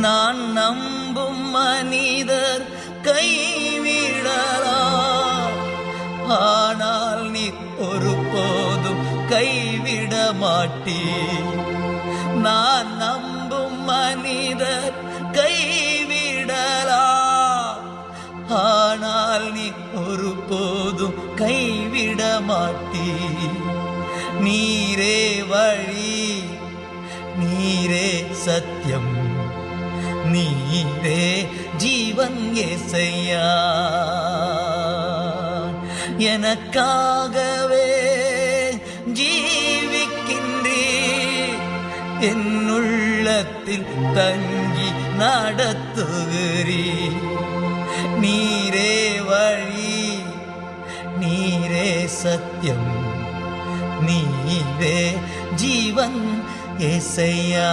நான் நம்பும் மனிதர் கைவிடலாம், ஆனால் நீ ஒருபோதும் கைவிட மாட்டீர். நான் நம்பும் மனிதர் கைவிடலாம், ஆனால் நீ ஒருபோதும் கைவிட மாட்டீர். நீரே வழி, நீரே சத்தியம், நீரே ஜீவன் இயேசையா. எனக்காகவே ஜீவிக்கின்றீர், என் உள்ளத்தில் தங்கி நடத்துகிறீர். நீரே வழி, நீரே சத்தியம், நீரே ஜீவன் இயேசையா.